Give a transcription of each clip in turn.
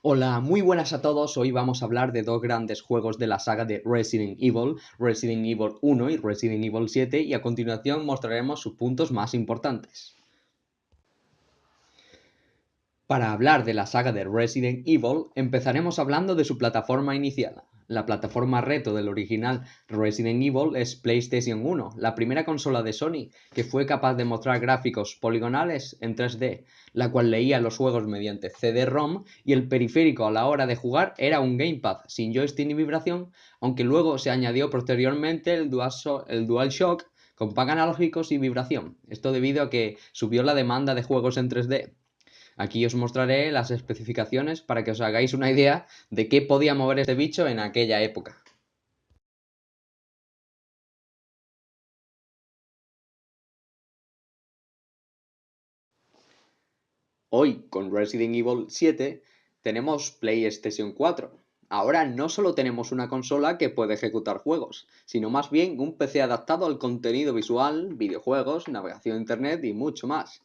Hola, muy buenas a todos. Hoy vamos a hablar de dos grandes juegos de la saga de Resident Evil, Resident Evil 1 y Resident Evil 7, y a continuación mostraremos sus puntos más importantes. Para hablar de la saga de Resident Evil, empezaremos hablando de su plataforma inicial. La plataforma reto del original Resident Evil es PlayStation 1, la primera consola de Sony que fue capaz de mostrar gráficos poligonales en 3D, la cual leía los juegos mediante CD-ROM y el periférico a la hora de jugar era un gamepad sin joystick ni vibración, aunque luego se añadió posteriormente el DualShock con pad analógicos y vibración. Esto debido a que subió la demanda de juegos en 3D. Aquí os mostraré las especificaciones para que os hagáis una idea de qué podía mover este bicho en aquella época. Hoy, con Resident Evil 7, tenemos PlayStation 4. Ahora no solo tenemos una consola que puede ejecutar juegos, sino más bien un PC adaptado al contenido visual, videojuegos, navegación a internet y mucho más.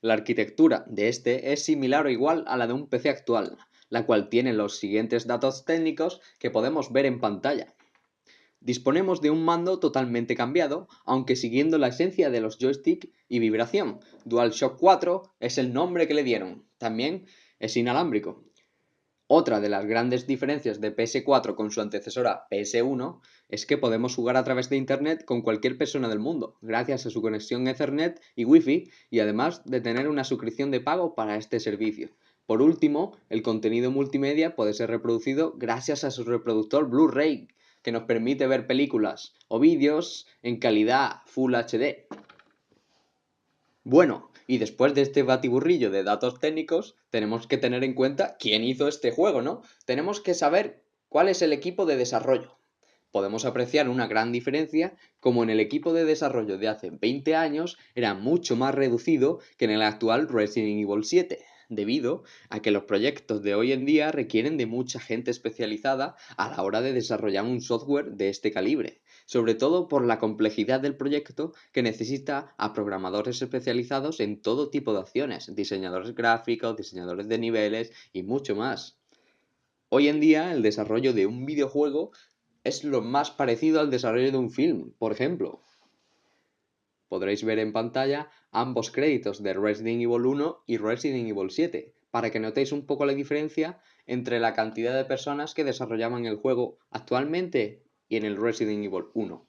La arquitectura de este es similar o igual a la de un PC actual, la cual tiene los siguientes datos técnicos que podemos ver en pantalla. Disponemos de un mando totalmente cambiado, aunque siguiendo la esencia de los joystick y vibración. DualShock 4 es el nombre que le dieron. También es inalámbrico. Otra de las grandes diferencias de PS4 con su antecesora PS1 es que podemos jugar a través de Internet con cualquier persona del mundo, gracias a su conexión Ethernet y Wi-Fi, y además de tener una suscripción de pago para este servicio. Por último, el contenido multimedia puede ser reproducido gracias a su reproductor Blu-ray, que nos permite ver películas o vídeos en calidad Full HD. Bueno, y después de este batiburrillo de datos técnicos, tenemos que tener en cuenta quién hizo este juego, ¿no? Tenemos que saber cuál es el equipo de desarrollo. Podemos apreciar una gran diferencia, como en el equipo de desarrollo de hace 20 años era mucho más reducido que en el actual Resident Evil 7, debido a que los proyectos de hoy en día requieren de mucha gente especializada a la hora de desarrollar un software de este calibre, sobre todo por la complejidad del proyecto que necesita a programadores especializados en todo tipo de acciones, diseñadores gráficos, diseñadores de niveles y mucho más. Hoy en día el desarrollo de un videojuego es lo más parecido al desarrollo de un film, por ejemplo. Podréis ver en pantalla ambos créditos de Resident Evil 1 y Resident Evil 7, para que notéis un poco la diferencia entre la cantidad de personas que desarrollaban el juego actualmente y en el Resident Evil 1.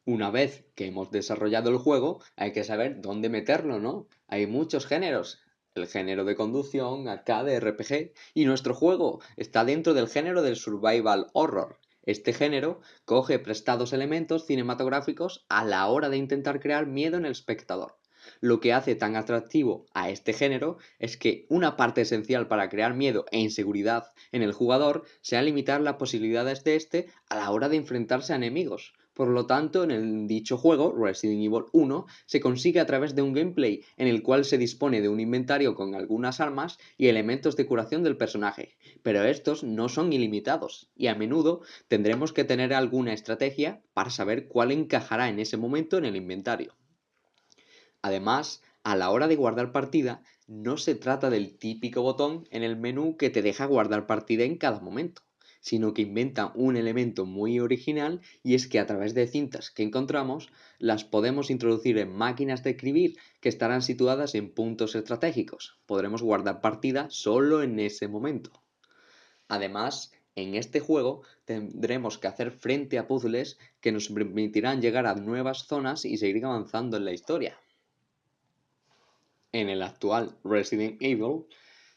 Una vez que hemos desarrollado el juego, hay que saber dónde meterlo, ¿no? Hay muchos géneros. El género de conducción, arcade, RPG, y nuestro juego está dentro del género del survival horror. Este género coge prestados elementos cinematográficos a la hora de intentar crear miedo en el espectador. Lo que hace tan atractivo a este género es que una parte esencial para crear miedo e inseguridad en el jugador sea limitar las posibilidades de este a la hora de enfrentarse a enemigos. Por lo tanto, en el dicho juego, Resident Evil 1, se consigue a través de un gameplay en el cual se dispone de un inventario con algunas armas y elementos de curación del personaje, pero estos no son ilimitados y a menudo tendremos que tener alguna estrategia para saber cuál encajará en ese momento en el inventario. Además, a la hora de guardar partida, no se trata del típico botón en el menú que te deja guardar partida en cada momento, sino que inventa un elemento muy original y es que a través de cintas que encontramos las podemos introducir en máquinas de escribir que estarán situadas en puntos estratégicos. Podremos guardar partida solo en ese momento. Además, en este juego tendremos que hacer frente a puzzles que nos permitirán llegar a nuevas zonas y seguir avanzando en la historia. En el actual Resident Evil,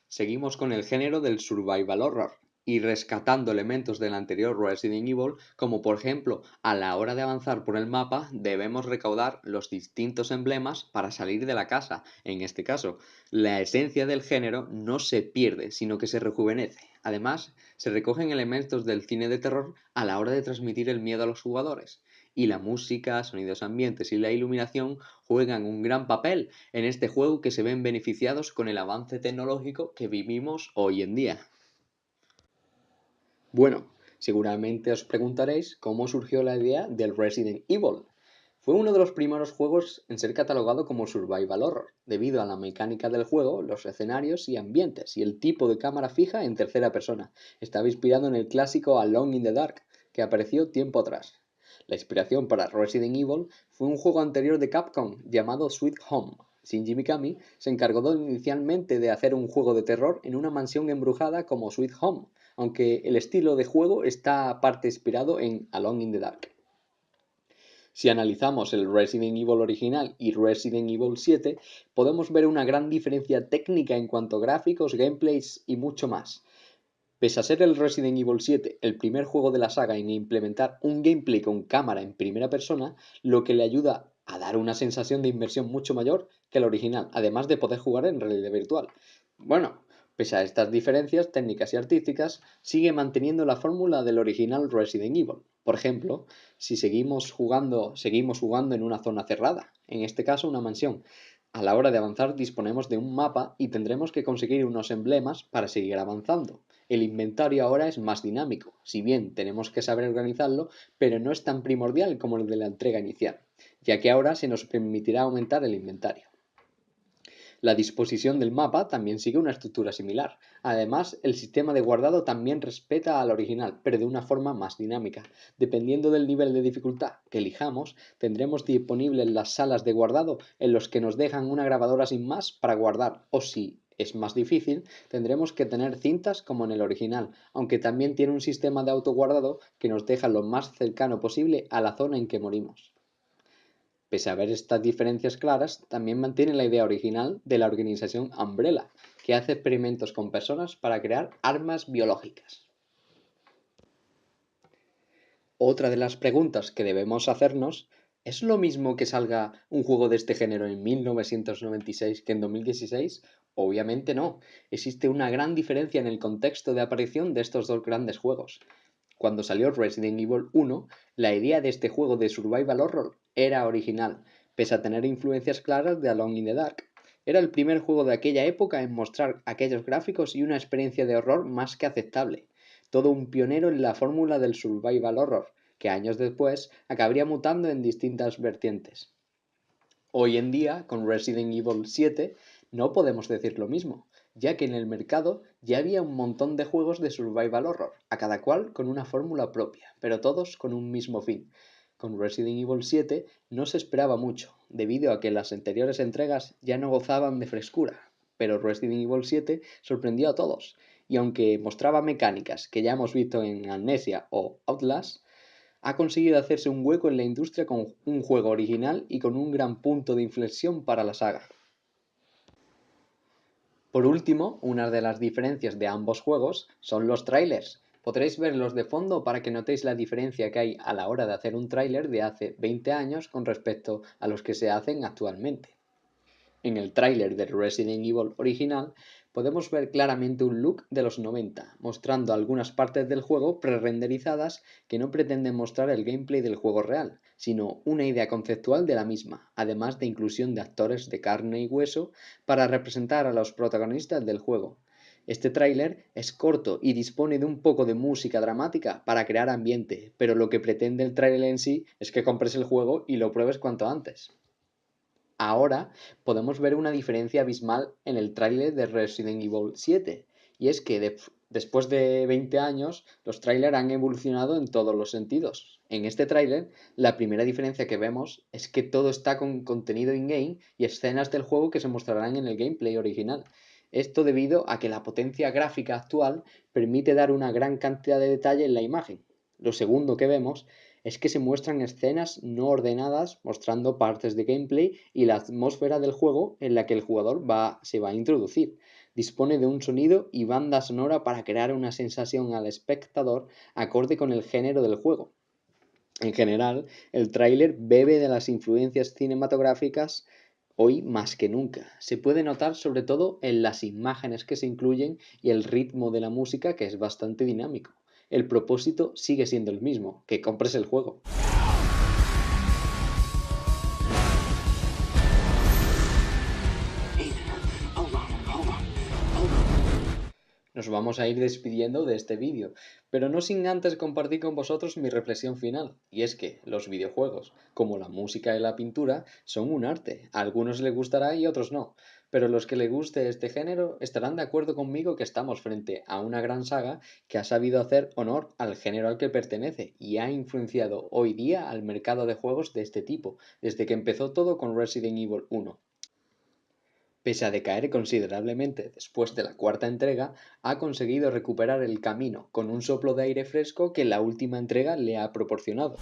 seguimos con el género del survival horror y rescatando elementos del anterior Resident Evil, como por ejemplo, a la hora de avanzar por el mapa debemos recaudar los distintos emblemas para salir de la casa. En este caso, la esencia del género no se pierde, sino que se rejuvenece. Además, se recogen elementos del cine de terror a la hora de transmitir el miedo a los jugadores. Y la música, sonidos ambientes y la iluminación juegan un gran papel en este juego que se ven beneficiados con el avance tecnológico que vivimos hoy en día. Bueno, seguramente os preguntaréis cómo surgió la idea del Resident Evil. Fue uno de los primeros juegos en ser catalogado como survival horror, debido a la mecánica del juego, los escenarios y ambientes, y el tipo de cámara fija en tercera persona. Estaba inspirado en el clásico Alone in the Dark, que apareció tiempo atrás. La inspiración para Resident Evil fue un juego anterior de Capcom llamado Sweet Home. Shinji Mikami se encargó inicialmente de hacer un juego de terror en una mansión embrujada como Sweet Home, aunque el estilo de juego está parte inspirado en Alone in the Dark. Si analizamos el Resident Evil original y Resident Evil 7, podemos ver una gran diferencia técnica en cuanto a gráficos, gameplays y mucho más. Pese a ser el Resident Evil 7 el primer juego de la saga en implementar un gameplay con cámara en primera persona, lo que le ayuda a dar una sensación de inmersión mucho mayor que el original, además de poder jugar en realidad virtual. Bueno, pese a estas diferencias técnicas y artísticas, sigue manteniendo la fórmula del original Resident Evil. Por ejemplo, si seguimos jugando en una zona cerrada, en este caso una mansión. A la hora de avanzar disponemos de un mapa y tendremos que conseguir unos emblemas para seguir avanzando. El inventario ahora es más dinámico, si bien tenemos que saber organizarlo, pero no es tan primordial como el de la entrega inicial, ya que ahora se nos permitirá aumentar el inventario. La disposición del mapa también sigue una estructura similar. Además, el sistema de guardado también respeta al original, pero de una forma más dinámica. Dependiendo del nivel de dificultad que elijamos, tendremos disponibles las salas de guardado en los que nos dejan una grabadora sin más para guardar, o si es más difícil, tendremos que tener cintas como en el original, aunque también tiene un sistema de autoguardado que nos deja lo más cercano posible a la zona en que morimos. Pese a ver estas diferencias claras, también mantiene la idea original de la organización Umbrella, que hace experimentos con personas para crear armas biológicas. Otra de las preguntas que debemos hacernos, ¿es lo mismo que salga un juego de este género en 1996 que en 2016? Obviamente no. Existe una gran diferencia en el contexto de aparición de estos dos grandes juegos. Cuando salió Resident Evil 1, la idea de este juego de survival horror era original, pese a tener influencias claras de Alone in the Dark. Era el primer juego de aquella época en mostrar aquellos gráficos y una experiencia de horror más que aceptable. Todo un pionero en la fórmula del survival horror, que años después acabaría mutando en distintas vertientes. Hoy en día, con Resident Evil 7, no podemos decir lo mismo, ya que en el mercado ya había un montón de juegos de survival horror, a cada cual con una fórmula propia, pero todos con un mismo fin. Con Resident Evil 7 no se esperaba mucho, debido a que las anteriores entregas ya no gozaban de frescura, pero Resident Evil 7 sorprendió a todos, y aunque mostraba mecánicas que ya hemos visto en Amnesia o Outlast, ha conseguido hacerse un hueco en la industria con un juego original y con un gran punto de inflexión para la saga. Por último, una de las diferencias de ambos juegos son los trailers. Podréis verlos de fondo para que notéis la diferencia que hay a la hora de hacer un tráiler de hace 20 años con respecto a los que se hacen actualmente. En el tráiler del Resident Evil original podemos ver claramente un look de los 90, mostrando algunas partes del juego pre-renderizadas que no pretenden mostrar el gameplay del juego real, sino una idea conceptual de la misma, además de inclusión de actores de carne y hueso para representar a los protagonistas del juego. Este tráiler es corto y dispone de un poco de música dramática para crear ambiente, pero lo que pretende el tráiler en sí es que compres el juego y lo pruebes cuanto antes. Ahora podemos ver una diferencia abismal en el tráiler de Resident Evil 7, y es que después de 20 años los trailers han evolucionado en todos los sentidos. En este tráiler, la primera diferencia que vemos es que todo está con contenido in-game y escenas del juego que se mostrarán en el gameplay original. Esto debido a que la potencia gráfica actual permite dar una gran cantidad de detalle en la imagen. Lo segundo que vemos es que se muestran escenas no ordenadas mostrando partes de gameplay y la atmósfera del juego en la que el jugador se va a introducir. Dispone de un sonido y banda sonora para crear una sensación al espectador acorde con el género del juego. En general, el tráiler bebe de las influencias cinematográficas hoy más que nunca. Se puede notar sobre todo en las imágenes que se incluyen y el ritmo de la música, que es bastante dinámico. El propósito sigue siendo el mismo, que compres el juego. Nos vamos a ir despidiendo de este vídeo, pero no sin antes compartir con vosotros mi reflexión final, y es que los videojuegos, como la música y la pintura, son un arte. A algunos les gustará y a otros no, pero los que les guste este género estarán de acuerdo conmigo que estamos frente a una gran saga que ha sabido hacer honor al género al que pertenece y ha influenciado hoy día al mercado de juegos de este tipo, desde que empezó todo con Resident Evil 1. Pese a decaer considerablemente después de la cuarta entrega, ha conseguido recuperar el camino con un soplo de aire fresco que la última entrega le ha proporcionado.